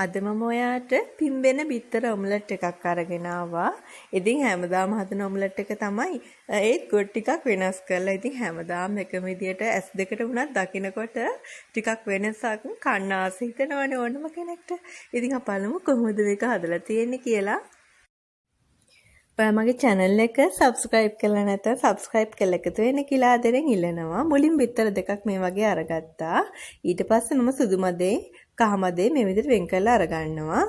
අද මම ඔයාට පිම්බෙන බිත්තර ඔම්ලට් එකක් අරගෙන ආවා. ඉතින් හැමදාම හදන ඔම්ලට් එක තමයි. ඒත් ගොඩ ටිකක් වෙනස් කරලා. ඉතින් හැමදාම එකම විදියට S2කට වුණත් දකින්නකොට ටිකක් වෙනසක් කන්න ආස හිතනවනේ ඕනම කෙනෙක්ට. ඉතින් අපි බලමු කොහොමද මේක හදලා තියෙන්නේ කියලා. ඔයා මගේ channel එක subscribe කරලා නැත්නම් subscribe කරලා එකතු වෙන්න කියලා ආදරෙන් ඉල්ලනවා. මුලින් බිත්තර දෙකක් මේ වගේ අරගත්තා. ඊට පස්සේ මම සුදු මදේ කහ මදේ මේ විදිහට වෙන් කරලා අරගන්නවා.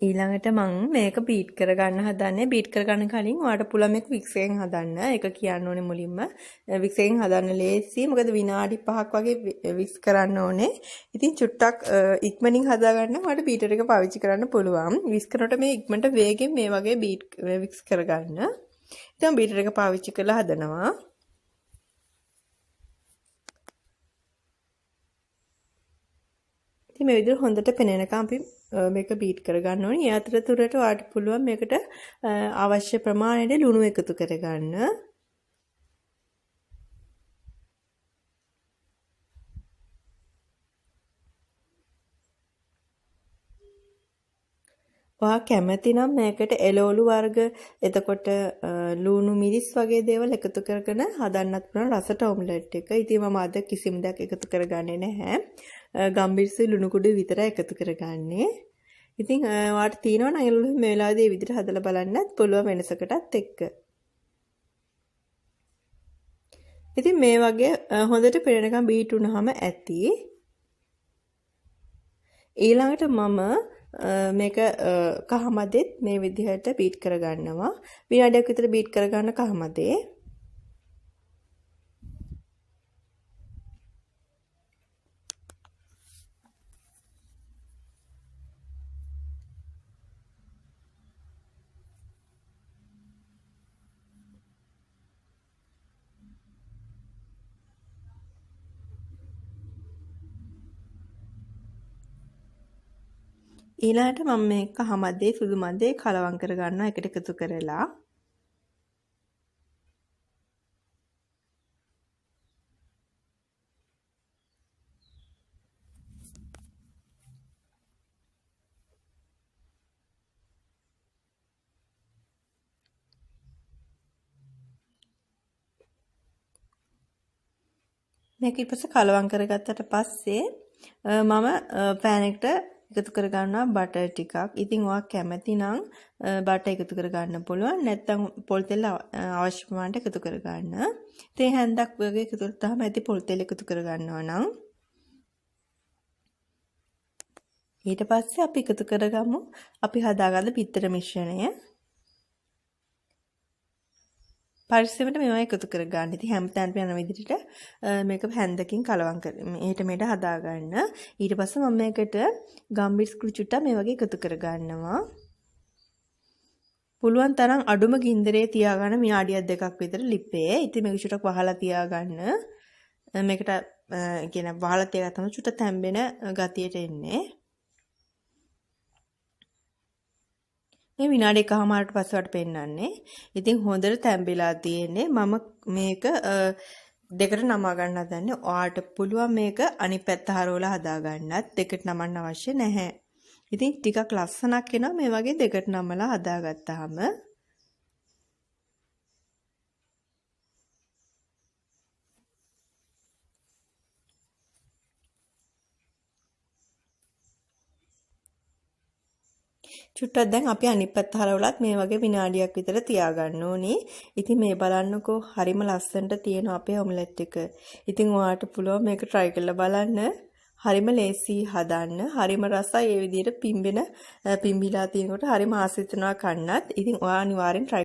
ඊළඟට මම මේක බීට් කරගන්න හදන්නේ. බීට් කරගන්න කලින් ඔයාලට පුළුවන් මේක වික්ස් එකෙන් හදන්න. ඒක කියන්න ඕනේ මුලින්ම. වික්ස් එකෙන් හදන්න ලේසි. මොකද විනාඩි 5ක් වගේ වික්ස් කරන්න ඕනේ. ඉතින් චුට්ටක් ඉක්මනින් හදාගන්න ඔයාලට බීටර් එක පාවිච්චි කරන්න පුළුවන්. වික්ස් කරනකොට මේ ඉක්මනට වේගෙන් මේ වගේ වික්ස් කරගන්න. ඉතින් බීටර් එක පාවිච්චි කරලා හදනවා. ඉතින් මේ විදිහට හොඳට පෙනෙනකම් අපි මේක බීට් කරගන්න ඕනේ. ඒ අතරතුරට ඔයාලට පුළුවන් මේකට අවශ්‍ය ප්‍රමාණයට ලුණු එකතු කරගන්න. ඔයා කැමති නම් මේකට එළවලු වර්ග එතකොට ලුණු මිරිස් වගේ දේවල් එකතු කරගෙන හදන්නත් පුළුවන් රසට ඔම්ලට් එක. ඉතින් මම අද කිසිම දෙයක් එකතු කරගන්නේ නැහැ. ගම්බිරිසි ලුණු කුඩු විතරයි එකතු කරගන්නේ. ඉතින් ඔයාට තියෙනවා නම් එළවලු මේ වෙලාවේදී මේ විදිහට හදලා බලන්නත් පුළුවන් වෙනසකටත් එක්ක. ඉතින් මේ වගේ හොඳට පෙරෙනකම් බීට් වුණාම ඇති. ඊළඟට මම මේක කහමදෙත් මේ විදිහට බීට් කරගන්නවා. විනාඩියක් විතර බීට් කරගන්න කහමදේ. ඊළඟට මම මේ කහ මදේ සුදු මදේ කලවම් කරගන්නවා එකට එකතු කරලා. මේක ඊපස්සේ කලවම් කරගත්තට පස්සේ මම පෑන් එකට එකතු කරගන්නවා බටර් ටිකක්. ඉතින් ඔයා කැමති නම් බටර් එකතු කරගන්න පුළුවන්. නැත්නම් පොල් තෙල් අවශ්‍ය ප්‍රමාණයට එකතු කරගන්න. තේ හැන්දක් වගේ එකතු කරාම ඇති පොල් තෙල් එකතු කරගන්නවා නම්. ඊට පස්සේ අපි එකතු කරගමු අපි හදාගන්න බිත්තර මිශ්‍රණය. පරිස්සමට මේවා එකතු කරගන්න. ඉතින් හැමතැනම යන විදිහට මේක හැන්දකින් කලවම් මෙහෙට මෙහෙට හදාගන්න. ඊට පස්සේ මම මේකට ගම්බිරිස් කුඩු චුට්ටක් මේ වගේ එකතු කරගන්නවා. පුළුවන් තරම් අඩුම ගින්දරේ තියාගන්න විනාඩියක් දෙකක් විතර ලිපේ. ඉතින් මේක චුට්ටක් වහලා තියාගන්න. මේකට කියන වහලා තියාගත්තම චුට්ට තැම්බෙන ගතියට එන්නේ. මේ විනාඩි එකමාරට පස්සේ වට පෙන්නන්නේ. ඉතින් හොඳට තැම්බිලා තියෙන්නේ. මම මේක දෙකට නමා ගන්න හදන්නේ. ඔයාට පුළුවන් මේක අනිත් පැත්ත හරවලා හදා ගන්නත් දෙකට නමන්න අවශ්‍ය නැහැ. ඉතින් ටිකක් ලස්සනක් එනවා මේ වගේ දෙකට නමලා හදාගත්තාම. චුට්ටක් දැන් අපි අනිත් පැත්ත හරවලත් මේ වගේ විනාඩියක් විතර තියාගන්න ඕනේ. ඉතින් මේ බලන්නකෝ හරිම ලස්සනට තියෙනවා අපේ ඔම්ලට් එක. ඉතින් ඔයාට පුළුවන් මේක try කරලා බලන්න. හරිම ලේසි හදන්න. හරිම රසයි. ඒ විදිහට පිම්බිලා තියෙනකොට හරිම ආසෙත් වෙනවා කන්නත්. ඉතින් ඔයා අනිවාර්යෙන් try